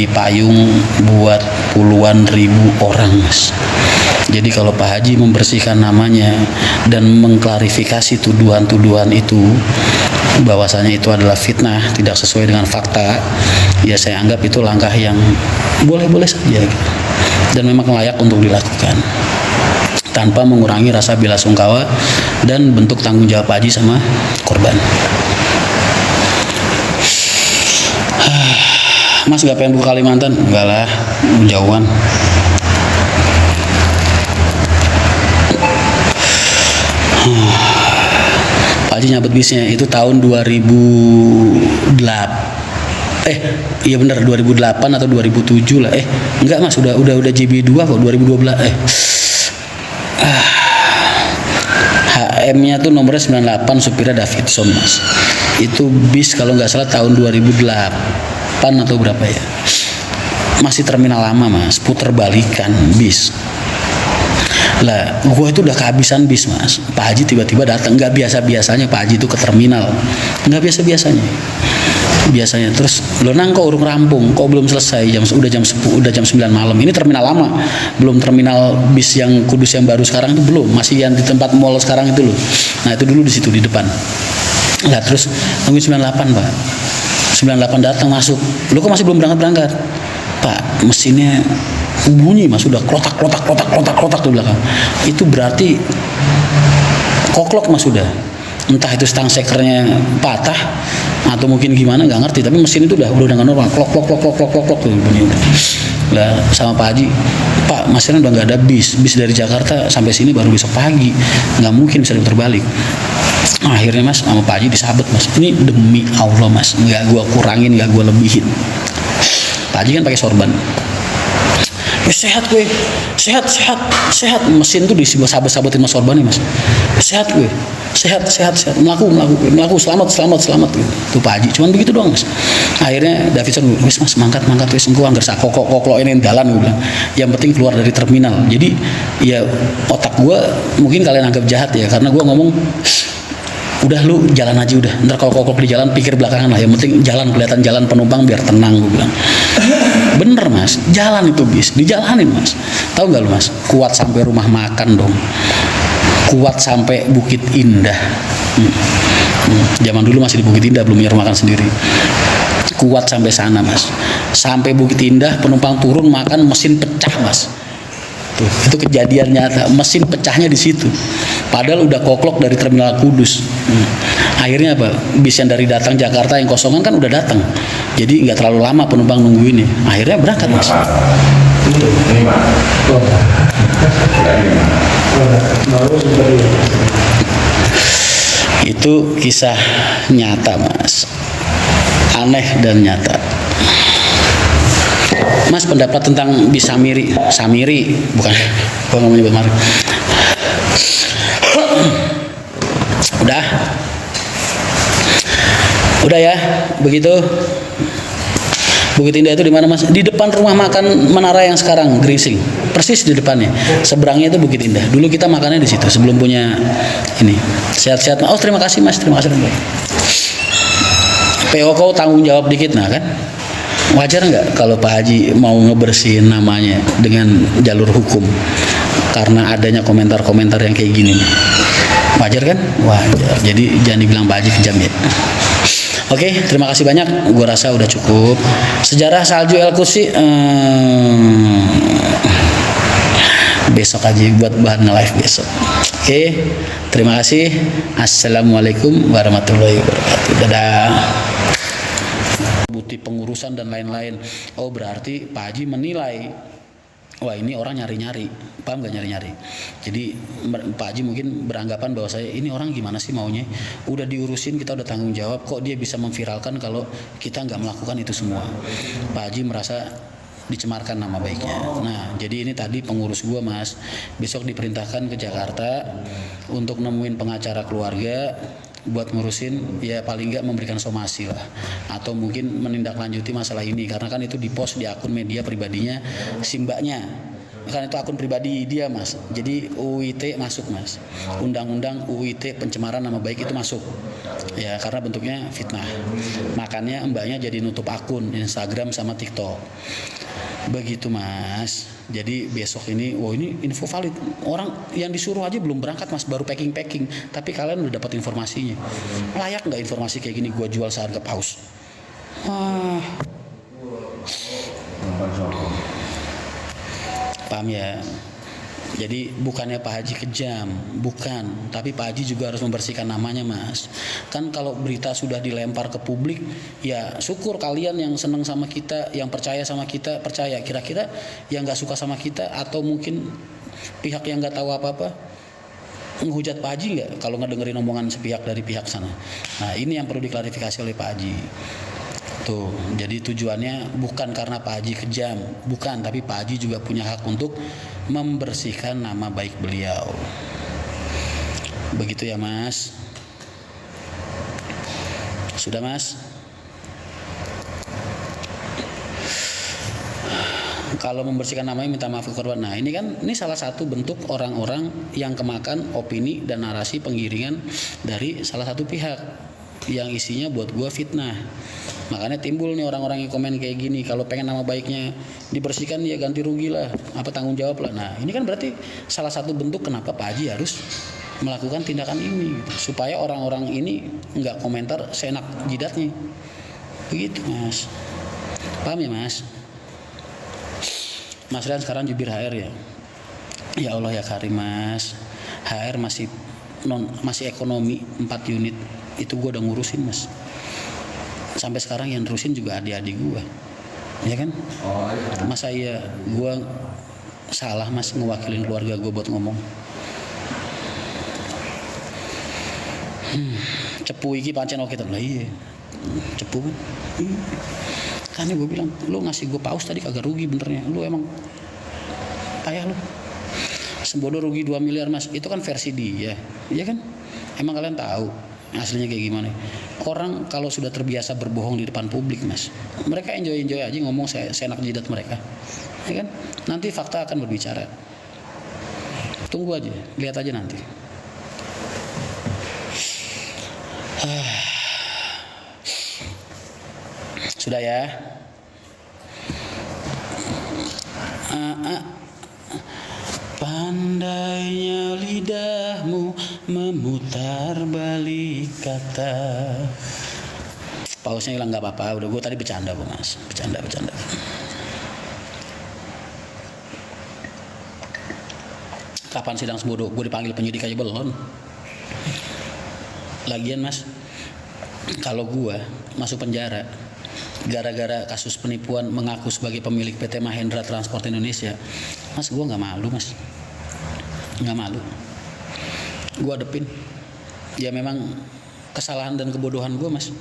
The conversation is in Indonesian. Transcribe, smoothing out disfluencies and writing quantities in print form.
jadi payung buat puluhan ribu orang, Mas. Jadi kalau Pak Haji membersihkan namanya dan mengklarifikasi tuduhan-tuduhan itu bahwasanya itu adalah fitnah, tidak sesuai dengan fakta, ya saya anggap itu langkah yang boleh-boleh saja gitu. Dan memang layak untuk dilakukan tanpa mengurangi rasa bela sungkawa dan bentuk tanggung jawab Pak Haji sama korban. Mas gak pengen buka Kalimantan? Enggak lah, jauhan. Pak Haji nyabet bisnya itu tahun 2008. Iya benar 2008 atau 2007 lah. Enggak Mas, udah JB2 kok 2012. HM-nya tuh nomornya 98, supirnya Davidson, Mas. Itu bis kalau nggak salah tahun 2008 atau berapa ya. Masih terminal lama, Mas, puter balikan bis. Lah, gue itu udah kehabisan bis, Mas. Pak Haji tiba-tiba datang, nggak biasa-biasanya Pak Haji itu ke terminal, nggak biasa-biasanya. Biasanya terus lo nang kok urung rampung, kok belum selesai, udah jam 9 malam. Ini terminal lama, belum terminal bis yang Kudus yang baru sekarang itu belum, masih yang di tempat mall sekarang itu loh. Nah itu dulu di situ di depan. Lah terus nungguin 98 Pak, 98 datang masuk, lo kok masih belum berangkat Pak? Mesinnya bunyi Mas, udah klotak di belakang. Itu berarti koklok Mas sudah. Entah itu stang sekernya patah atau mungkin gimana nggak ngerti, tapi mesin itu udah nggak normal, klok tuh bunyi. Lah sama Pak Haji, Pak mesinnya udah nggak ada bis dari Jakarta sampai sini baru besok pagi, nggak mungkin bisa diputar balik. Akhirnya Mas sama Pak Haji disabet Mas, ini demi Allah Mas, nggak gua kurangin, nggak gua lebihin. Pak Haji kan pakai sorban. Sehat gue, sehat. Mesin tuh disabet-sabetin mas sorban nih Mas. Sehat gue, sehat. Melaku, selamat gitu. Tuh Pak Haji, cuman begitu doang Mas. Akhirnya Davidson, wes Mas mangkat wes engkau anggar kokok ini jalan gue bilang. Yang penting keluar dari terminal. Jadi ya otak gue mungkin kalian anggap jahat ya, karena gue ngomong udah lu jalan aja udah, ntar kalau kokok di jalan pikir belakangan lah, yang penting jalan, kelihatan jalan penumpang biar tenang gue bilang. Bener Mas, jalan itu bis dijalanin Mas. Tahu nggak lu Mas, kuat sampai rumah makan dong, kuat sampai Bukit Indah. Zaman dulu masih di Bukit Indah, belum punya rumah makan sendiri. Kuat sampai sana Mas, sampai Bukit Indah penumpang turun makan mesin pecah Mas. Tuh, itu kejadian nyata, mesin pecahnya di situ. Padahal udah koklok dari terminal Kudus. Akhirnya apa? Bis yang dari datang Jakarta yang kosongan kan udah datang. Jadi nggak terlalu lama penumpang nunggu ini. Akhirnya berangkat Mas. Itu kisah nyata Mas. Aneh dan nyata. Mas pendapat tentang bis Samiri bukan, gua nggak mau nyebut merek. Udah ya, begitu. Bukit Indah itu di mana Mas? Di depan rumah makan Menara yang sekarang Gringsing, persis di depannya. Seberangnya itu Bukit Indah. Dulu kita makannya di situ sebelum punya ini. Sehat-sehat. Oh terima kasih Mas, terima kasih. PO kau tanggung jawab dikit nah kan? Wajar nggak kalau Pak Haji mau ngebersihin namanya dengan jalur hukum karena adanya komentar-komentar yang kayak gini? Wajar kan? Wajar. Jadi jangan dibilang Pak Haji kejam ya. Oke, terima kasih banyak. Gue rasa udah cukup. Sejarah salju El-Qudsi besok aja buat bahan nge-live besok. Oke, terima kasih. Assalamualaikum warahmatullahi wabarakatuh. Dadah. Bukti pengurusan dan lain-lain. Oh berarti Pak Haji menilai, wah ini orang nyari-nyari, paham gak nyari-nyari? Jadi Pak Haji mungkin beranggapan bahwa saya ini orang gimana sih maunya? Udah diurusin, kita udah tanggung jawab, kok dia bisa memviralkan kalau kita nggak melakukan itu semua? Pak Haji merasa dicemarkan nama baiknya. Nah jadi ini tadi pengurus gua Mas, besok diperintahkan ke Jakarta untuk nemuin pengacara keluarga buat ngurusin, ya paling nggak memberikan somasi lah, atau mungkin menindaklanjuti masalah ini, karena kan itu dipost di akun media pribadinya si mbaknya. Kan itu akun pribadi dia mas, jadi UU ITE masuk mas, undang-undang UU ITE pencemaran nama baik itu masuk ya, karena bentuknya fitnah, makanya mbaknya jadi nutup akun Instagram sama TikTok begitu mas. Jadi besok ini, ini info valid, orang yang disuruh aja belum berangkat mas, baru packing, tapi kalian udah dapat informasinya. Layak nggak informasi kayak gini gua jual seharga paus? Paham ya? Jadi bukannya Pak Haji kejam, bukan, tapi Pak Haji juga harus membersihkan namanya mas. Kan kalau berita sudah dilempar ke publik, ya syukur kalian yang seneng sama kita, yang percaya sama kita, percaya. Kira-kira yang nggak suka sama kita atau mungkin pihak yang nggak tahu apa-apa menghujat Pak Haji nggak kalau ngedengerin omongan sepihak dari pihak sana. Nah ini yang perlu diklarifikasi oleh Pak Haji. Tuh, jadi tujuannya bukan karena Pak Haji kejam, bukan, tapi Pak Haji juga punya hak untuk membersihkan nama baik beliau. Begitu ya mas. Sudah mas? Kalau membersihkan namanya minta maaf ke korban. Nah ini kan, ini salah satu bentuk orang-orang yang kemakan opini dan narasi penggiringan dari salah satu pihak yang isinya buat gua fitnah. Makanya timbul nih orang-orang yang komen kayak gini, kalau pengen nama baiknya dibersihkan ya ganti rugi lah, apa tanggung jawab lah. Nah ini kan berarti salah satu bentuk kenapa Pak Haji harus melakukan tindakan ini gitu, supaya orang-orang ini nggak komentar seenak jidatnya begitu mas. Paham ya mas? Mas Rian sekarang jubir HR ya. Ya Allah ya karim mas, HR masih ekonomi 4 unit itu gue udah ngurusin mas. Sampai sekarang yang nerusin juga adik-adik gue, ya kan? Masa iya gue salah mas ngewakilin keluarga gue buat ngomong? Cepu iki pancen oke lah, iya cepu kan? Kan gue bilang, lu ngasih gue paus tadi kagak rugi benernya, lu emang payah lu. Sembodo rugi 2 miliar mas, itu kan versi dia, ya kan? Emang kalian tahu aslinya kayak gimana? Orang kalau sudah terbiasa berbohong di depan publik mas, mereka enjoy aja ngomong seenak jidat mereka, ya kan? Nanti fakta akan berbicara. Tunggu aja, lihat aja nanti. Sudah ya. Pandainya lidahmu memutar balik kata. Pausnya hilang nggak apa-apa, udah gue tadi bercanda kok mas, bercanda. Kapan sidang Sembodo? Gue dipanggil penyidik aja belum. Lagian mas, kalau gue masuk penjara gara-gara kasus penipuan mengaku sebagai pemilik PT Mahendra Transport Indonesia, mas gue nggak malu mas, nggak malu. Gue adepin, ya memang kesalahan dan kebodohan gue mas.